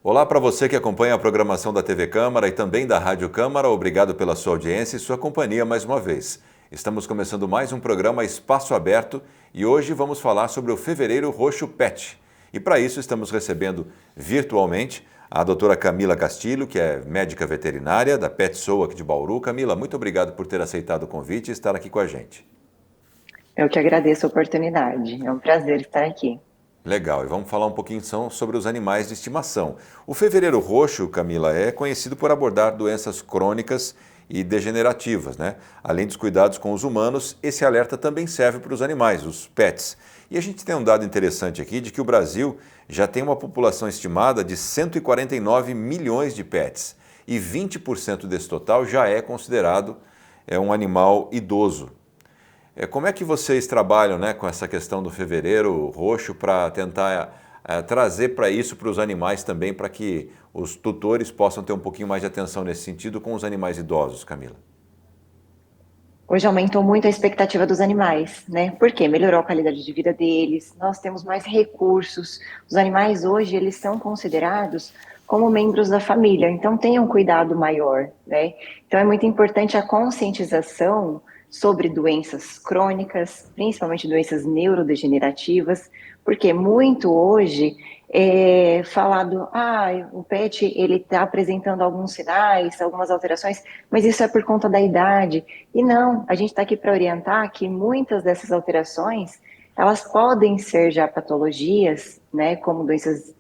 Olá para você que acompanha a programação da TV Câmara e também da Rádio Câmara. Obrigado pela sua audiência e sua companhia mais uma vez. Estamos começando mais um programa Espaço Aberto e hoje vamos falar sobre o Fevereiro Roxo PET. E para isso estamos recebendo virtualmente a doutora Camila Castilho, que é médica veterinária da PetSoul aqui de Bauru. Camila, muito obrigado por ter aceitado o convite e estar aqui com a gente. Eu que agradeço a oportunidade. É um prazer estar aqui. Legal, e vamos falar um pouquinho então sobre os animais de estimação. O Fevereiro Roxo, Camila, é conhecido por abordar doenças crônicas e degenerativas, né? Além dos cuidados com os humanos, esse alerta também serve para os animais, os pets. E a gente tem um dado interessante aqui de que o Brasil já tem uma população estimada de 149 milhões de pets e 20% desse total já é considerado um animal idoso. Como é que vocês trabalham, né, com essa questão do Fevereiro Roxo para tentar trazer para isso para os animais também, para que os tutores possam ter um pouquinho mais de atenção nesse sentido com os animais idosos, Camila? Hoje aumentou muito a expectativa dos animais, né? Porque melhorou a qualidade de vida deles, nós temos mais recursos. Os animais hoje, eles são considerados como membros da família, então tem um cuidado maior, né? Então é muito importante a conscientização sobre doenças crônicas, principalmente doenças neurodegenerativas, porque muito hoje é falado, o pet ele está apresentando alguns sinais, algumas alterações, mas isso é por conta da idade. E não, a gente está aqui para orientar que muitas dessas alterações, elas podem ser já patologias, né, como doenças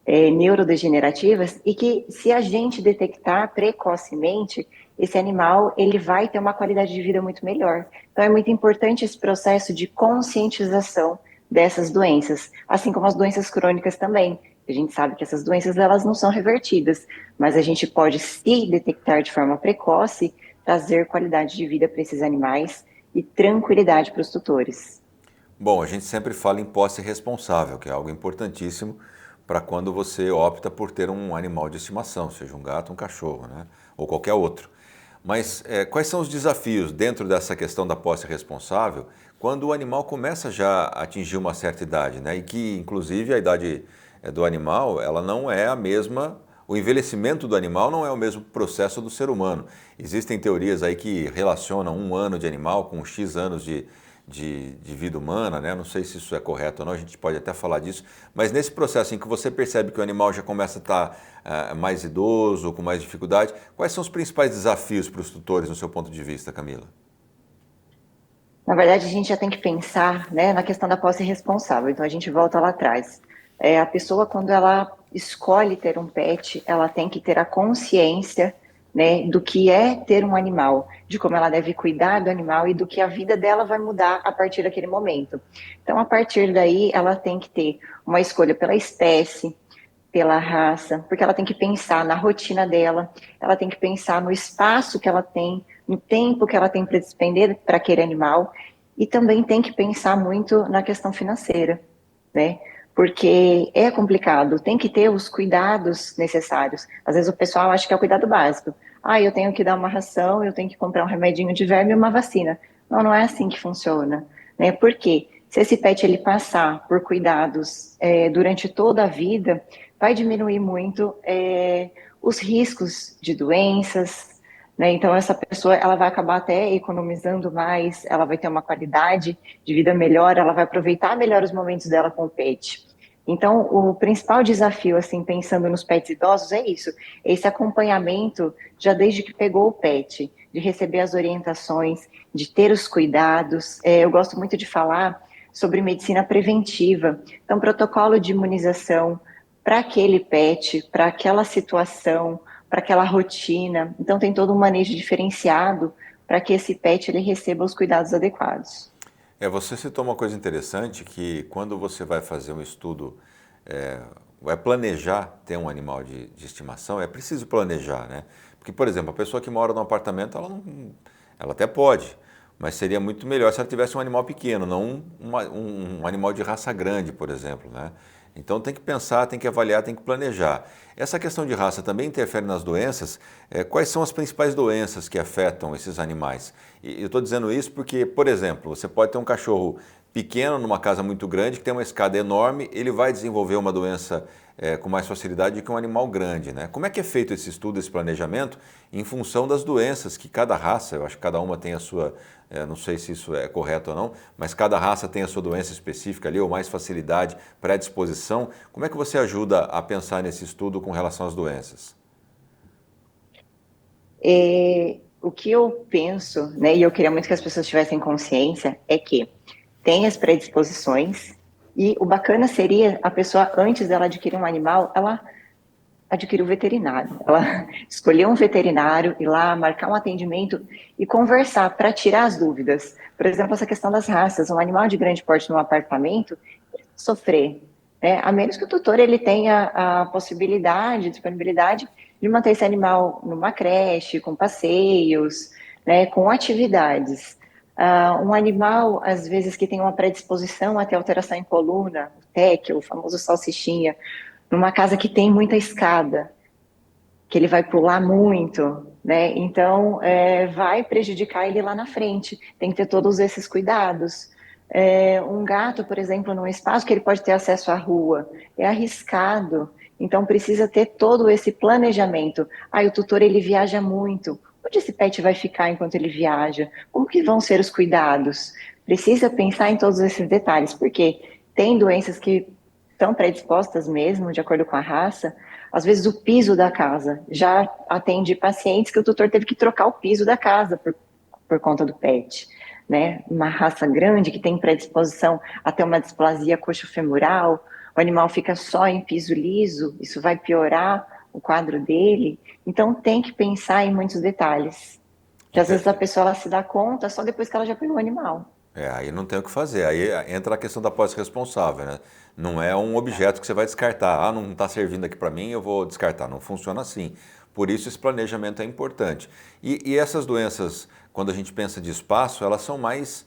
neurodegenerativas, e que se a gente detectar precocemente, esse animal ele vai ter uma qualidade de vida muito melhor. Então é muito importante esse processo de conscientização dessas doenças, assim como as doenças crônicas também. A gente sabe que essas doenças elas não são revertidas, mas a gente pode, se detectar de forma precoce, trazer qualidade de vida para esses animais e tranquilidade para os tutores. Bom, a gente sempre fala em posse responsável, que é algo importantíssimo para quando você opta por ter um animal de estimação, seja um gato, um cachorro, né, ou qualquer outro. Mas quais são os desafios dentro dessa questão da posse responsável quando o animal começa já a atingir uma certa idade, né? E que, inclusive, a idade do animal, ela não é a mesma, o envelhecimento do animal não é o mesmo processo do ser humano. Existem teorias aí que relacionam um ano de animal com X anos de vida humana, né? Não sei se isso é correto ou não, a gente pode até falar disso, mas nesse processo em que você percebe que o animal já começa a estar mais idoso, com mais dificuldade, quais são os principais desafios para os tutores no seu ponto de vista, Camila? Na verdade, a gente já tem que pensar, né, na questão da posse responsável. Então, a gente volta lá atrás. A pessoa, quando ela escolhe ter um pet, ela tem que ter a consciência, né, do que é ter um animal, de como ela deve cuidar do animal e do que a vida dela vai mudar a partir daquele momento. Então, a partir daí, ela tem que ter uma escolha pela espécie, pela raça, porque ela tem que pensar na rotina dela, ela tem que pensar no espaço que ela tem, no tempo que ela tem para despender para aquele animal, e também tem que pensar muito na questão financeira, né? Porque é complicado, tem que ter os cuidados necessários. Às vezes o pessoal acha que é o cuidado básico. Eu tenho que dar uma ração, eu tenho que comprar um remedinho de verme e uma vacina. Não, não é assim que funciona, né? Porque se esse pet ele passar por cuidados durante toda a vida, vai diminuir muito os riscos de doenças, né? Então essa pessoa ela vai acabar até economizando mais, ela vai ter uma qualidade de vida melhor, ela vai aproveitar melhor os momentos dela com o pet. Então o principal desafio, assim, pensando nos pets idosos é isso, esse acompanhamento já desde que pegou o pet, de receber as orientações, de ter os cuidados. Eu gosto muito de falar sobre medicina preventiva, então protocolo de imunização para aquele pet, para aquela situação, para aquela rotina. Então tem todo um manejo diferenciado para que esse pet ele receba os cuidados adequados. Você citou uma coisa interessante que quando você vai fazer um estudo, é, vai planejar ter um animal de estimação, é preciso planejar, né? Porque, por exemplo, a pessoa que mora num apartamento, ela até pode, mas seria muito melhor se ela tivesse um animal pequeno, não um animal de raça grande, por exemplo, né? Então tem que pensar, tem que avaliar, tem que planejar. Essa questão de raça também interfere nas doenças. Quais são as principais doenças que afetam esses animais? E eu estou dizendo isso porque, por exemplo, você pode ter um cachorro pequeno numa casa muito grande, que tem uma escada enorme, ele vai desenvolver uma doença com mais facilidade do que um animal grande, né? Como é que é feito esse estudo, esse planejamento, em função das doenças que cada raça, eu acho que cada uma tem a sua, não sei se isso é correto ou não, mas cada raça tem a sua doença específica ali, ou mais facilidade, predisposição. Como é que você ajuda a pensar nesse estudo com relação às doenças? O que eu penso, né, e eu queria muito que as pessoas tivessem consciência, é que tem as predisposições, e o bacana seria a pessoa, antes dela adquirir um animal, ela adquirir o veterinário. Ela escolher um veterinário, ir lá, marcar um atendimento e conversar para tirar as dúvidas. Por exemplo, essa questão das raças. Um animal de grande porte num apartamento sofrer, né? A menos que o tutor ele tenha a possibilidade, disponibilidade de manter esse animal numa creche, com passeios, né, com atividades. Um animal, às vezes, que tem uma predisposição a ter alteração em coluna, o TEC, o famoso salsichinha, numa casa que tem muita escada, que ele vai pular muito, né? Então, vai prejudicar ele lá na frente. Tem que ter todos esses cuidados. Um gato, por exemplo, num espaço que ele pode ter acesso à rua, é arriscado. Então, precisa ter todo esse planejamento. O tutor, ele viaja muito. Onde esse pet vai ficar enquanto ele viaja? Como que vão ser os cuidados? Precisa pensar em todos esses detalhes, porque tem doenças que estão predispostas mesmo, de acordo com a raça. Às vezes o piso da casa, já atende pacientes que o tutor teve que trocar o piso da casa por conta do pet, né? Uma raça grande que tem predisposição a ter uma displasia coxofemoral, o animal fica só em piso liso, isso vai piorar o quadro dele. Então tem que pensar em muitos detalhes, que às vezes a pessoa ela se dá conta só depois que ela já pegou o animal. Aí não tem o que fazer. Aí entra a questão da posse responsável, né? Não é um objeto que você vai descartar. Ah, não está servindo aqui para mim, eu vou descartar. Não funciona assim. Por isso esse planejamento é importante. E essas doenças, quando a gente pensa de espaço, elas são mais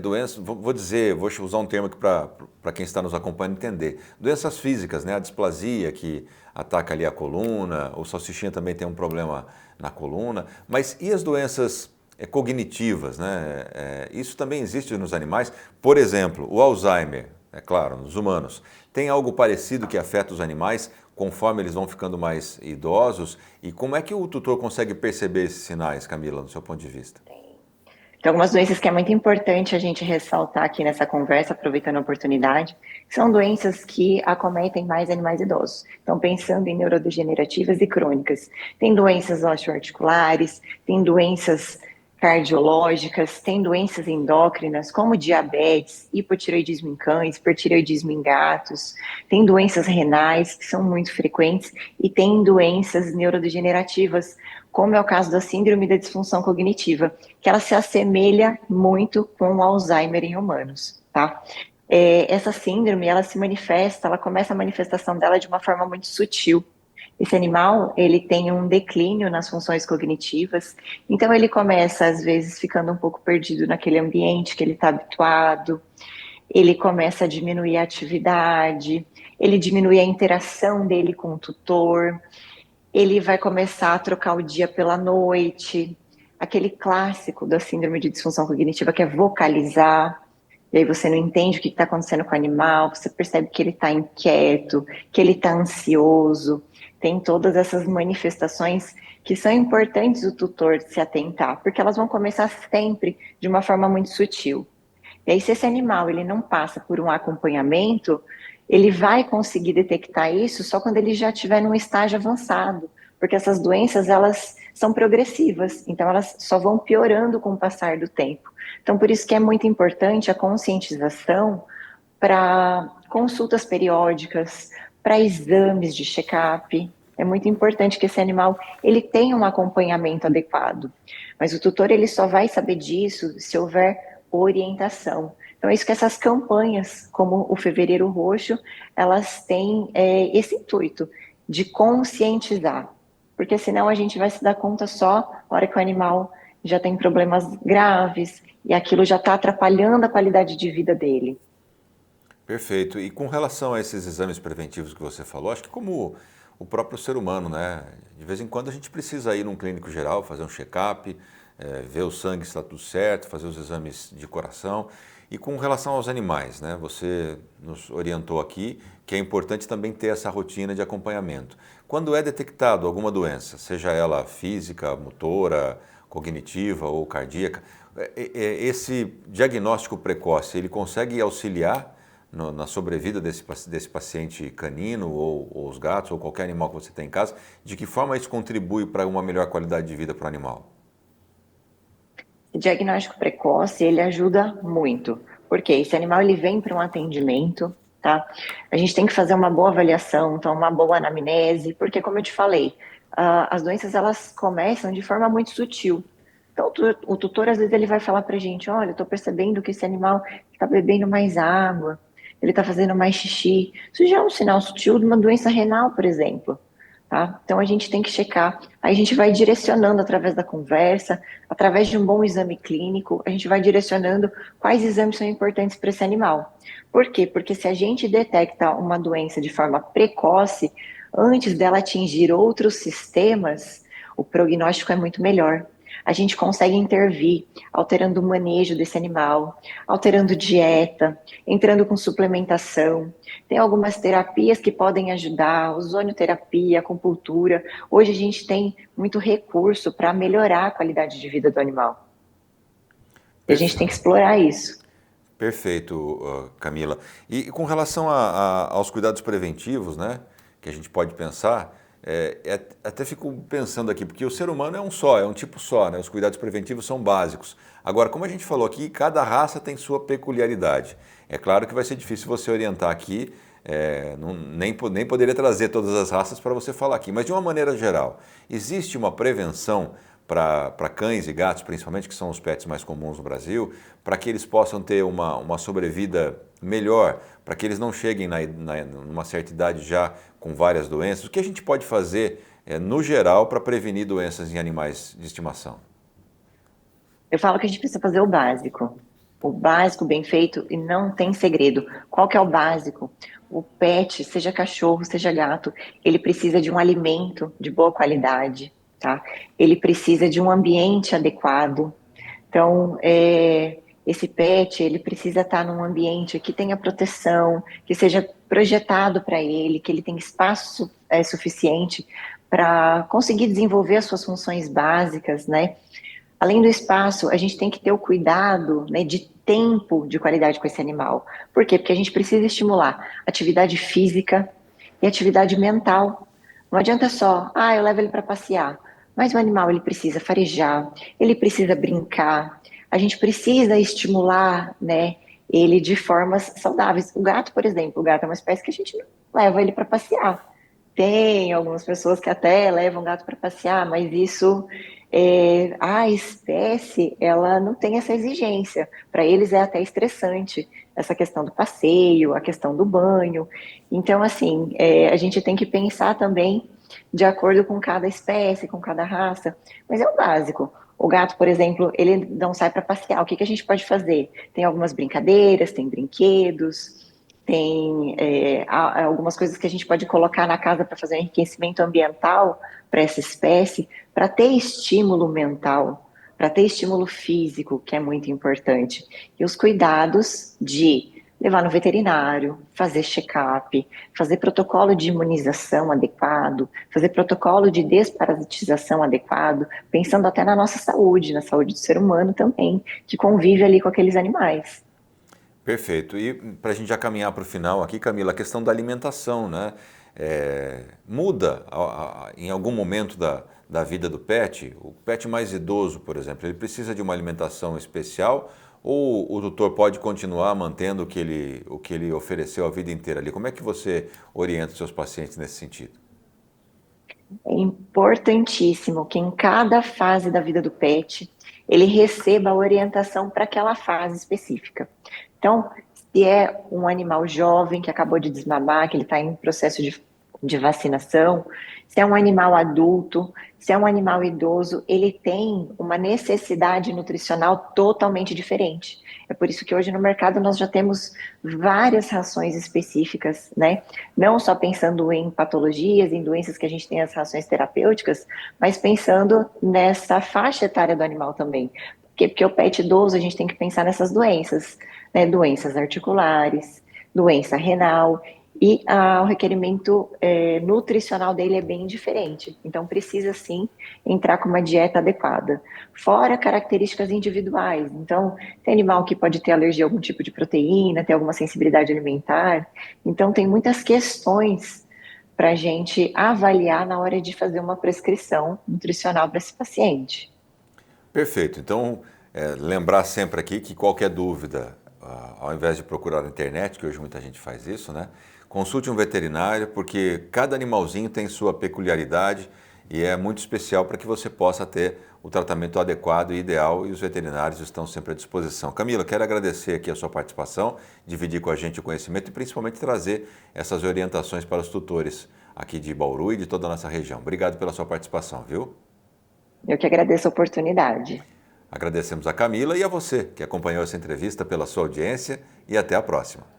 doenças, vou dizer, vou usar um termo aqui para quem está nos acompanhando entender. Doenças físicas, né? A displasia que ataca ali a coluna, o salsichinha também tem um problema na coluna. Mas e as doenças cognitivas, né? Isso também existe nos animais. Por exemplo, o Alzheimer, é claro, nos humanos. Tem algo parecido que afeta os animais conforme eles vão ficando mais idosos? E como é que o tutor consegue perceber esses sinais, Camila, do seu ponto de vista? Tem algumas doenças que é muito importante a gente ressaltar aqui nessa conversa, aproveitando a oportunidade, que são doenças que acometem mais animais idosos. Então, pensando em neurodegenerativas e crônicas. Tem doenças osteoarticulares, tem doenças cardiológicas, tem doenças endócrinas, como diabetes, hipotireoidismo em cães, hipertireoidismo em gatos, tem doenças renais, que são muito frequentes, e tem doenças neurodegenerativas, como é o caso da síndrome da disfunção cognitiva, que ela se assemelha muito com o Alzheimer em humanos, tá? Essa síndrome, ela se manifesta, ela começa a manifestação dela de uma forma muito sutil. Esse animal, ele tem um declínio nas funções cognitivas, então ele começa, às vezes, ficando um pouco perdido naquele ambiente que ele está habituado, ele começa a diminuir a atividade, ele diminui a interação dele com o tutor, ele vai começar a trocar o dia pela noite, aquele clássico da síndrome de disfunção cognitiva que é vocalizar, e aí você não entende o que está acontecendo com o animal, você percebe que ele está inquieto, que ele está ansioso, tem todas essas manifestações que são importantes o tutor se atentar, porque elas vão começar sempre de uma forma muito sutil. E aí, se esse animal ele não passa por um acompanhamento, ele vai conseguir detectar isso só quando ele já estiver num estágio avançado, porque essas doenças elas são progressivas, então elas só vão piorando com o passar do tempo. Então, por isso que é muito importante a conscientização para consultas periódicas, para exames de check-up. É muito importante que esse animal ele tenha um acompanhamento adequado. Mas o tutor ele só vai saber disso se houver orientação. Então, é isso que essas campanhas, como o Fevereiro Roxo, elas têm esse intuito de conscientizar. Porque senão a gente vai se dar conta só na hora que o animal já tem problemas graves e aquilo já está atrapalhando a qualidade de vida dele. Perfeito. E com relação a esses exames preventivos que você falou, acho que como o próprio ser humano, né? De vez em quando a gente precisa ir num clínico geral, fazer um check-up, ver o sangue se está tudo certo, fazer os exames de coração. E com relação aos animais, né? Você nos orientou aqui que é importante também ter essa rotina de acompanhamento. Quando é detectado alguma doença, seja ela física, motora, cognitiva ou cardíaca, esse diagnóstico precoce, ele consegue auxiliar na sobrevida desse paciente canino ou os gatos ou qualquer animal que você tem em casa? De que forma isso contribui para uma melhor qualidade de vida para o animal? O diagnóstico precoce, ele ajuda muito, porque esse animal ele vem para um atendimento, tá? A gente tem que fazer uma boa avaliação, então uma boa anamnese, porque como eu te falei, as doenças elas começam de forma muito sutil. Então o tutor às vezes ele vai falar para a gente, olha, eu estou percebendo que esse animal está bebendo mais água, ele está fazendo mais xixi. Isso já é um sinal sutil de uma doença renal, por exemplo. Tá? Então a gente tem que checar. Aí a gente vai direcionando através da conversa, através de um bom exame clínico, a gente vai direcionando quais exames são importantes para esse animal. Por quê? Porque se a gente detecta uma doença de forma precoce, antes dela atingir outros sistemas, o prognóstico é muito melhor. A gente consegue intervir, alterando o manejo desse animal, alterando dieta, entrando com suplementação. Tem algumas terapias que podem ajudar, ozonioterapia, acupuntura. Hoje a gente tem muito recurso para melhorar a qualidade de vida do animal. E a gente tem Perfeito. que explorar isso. Perfeito, Camila. E com relação aos cuidados preventivos, né, que a gente pode pensar, até fico pensando aqui, porque o ser humano é um só, é um tipo só, né? Os cuidados preventivos são básicos. Agora, como a gente falou aqui, cada raça tem sua peculiaridade. É claro que vai ser difícil você orientar aqui, nem poderia trazer todas as raças para você falar aqui, mas de uma maneira geral, existe uma prevenção para cães e gatos, principalmente, que são os pets mais comuns no Brasil, para que eles possam ter uma sobrevida melhor, para que eles não cheguem numa certa idade já com várias doenças? O que a gente pode fazer, no geral, para prevenir doenças em animais de estimação? Eu falo que a gente precisa fazer o básico. O básico bem feito e não tem segredo. Qual que é o básico? O pet, seja cachorro, seja gato, ele precisa de um alimento de boa qualidade, tá? Ele precisa de um ambiente adequado. Então, esse pet, ele precisa estar num ambiente que tenha proteção, que seja projetado para ele, que ele tenha espaço suficiente para conseguir desenvolver as suas funções básicas, né? Além do espaço, a gente tem que ter o cuidado, né, de tempo de qualidade com esse animal. Por quê? Porque a gente precisa estimular atividade física e atividade mental. Não adianta só, eu levo ele para passear. Mas o animal, ele precisa farejar, ele precisa brincar. A gente precisa estimular, né, ele de formas saudáveis. O gato, por exemplo, o gato é uma espécie que a gente não leva ele para passear. Tem algumas pessoas que até levam gato para passear, mas isso a espécie ela não tem essa exigência. Para eles é até estressante essa questão do passeio, a questão do banho. Então, assim, a gente tem que pensar também de acordo com cada espécie, com cada raça. Mas é o básico. O gato, por exemplo, ele não sai para passear. O que a gente pode fazer? Tem algumas brincadeiras, tem brinquedos. Tem há algumas coisas que a gente pode colocar na casa para fazer um enriquecimento ambiental para essa espécie, para ter estímulo mental, para ter estímulo físico, que é muito importante. E os cuidados de levar no veterinário, fazer check-up, fazer protocolo de imunização adequado, fazer protocolo de desparasitização adequado, pensando até na nossa saúde, na saúde do ser humano também, que convive ali com aqueles animais. Perfeito. E para a gente já caminhar para o final aqui, Camila, a questão da alimentação, né? Muda em algum momento da vida do pet? O pet mais idoso, por exemplo, ele precisa de uma alimentação especial ou o tutor pode continuar mantendo o que ele ofereceu a vida inteira ali? Como é que você orienta os seus pacientes nesse sentido? É importantíssimo que em cada fase da vida do pet ele receba a orientação para aquela fase específica. Então, se é um animal jovem que acabou de desmamar, que ele está em processo de vacinação, se é um animal adulto, se é um animal idoso, ele tem uma necessidade nutricional totalmente diferente. É por isso que hoje no mercado nós já temos várias rações específicas, né? Não só pensando em patologias, em doenças que a gente tem as rações terapêuticas, mas pensando nessa faixa etária do animal também. Porque o pet idoso, a gente tem que pensar nessas doenças, né? Doenças articulares, doença renal, e o requerimento nutricional dele é bem diferente. Então, precisa sim entrar com uma dieta adequada. Fora características individuais. Então, tem animal que pode ter alergia a algum tipo de proteína, ter alguma sensibilidade alimentar. Então, tem muitas questões para a gente avaliar na hora de fazer uma prescrição nutricional para esse paciente. Perfeito. Então, lembrar sempre aqui que qualquer dúvida, ao invés de procurar na internet, que hoje muita gente faz isso, né? Consulte um veterinário, porque cada animalzinho tem sua peculiaridade e é muito especial para que você possa ter o tratamento adequado e ideal, e os veterinários estão sempre à disposição. Camila, quero agradecer aqui a sua participação, dividir com a gente o conhecimento e principalmente trazer essas orientações para os tutores aqui de Bauru e de toda a nossa região. Obrigado pela sua participação, viu? Eu que agradeço a oportunidade. Agradecemos a Camila e a você que acompanhou essa entrevista pela sua audiência e até a próxima.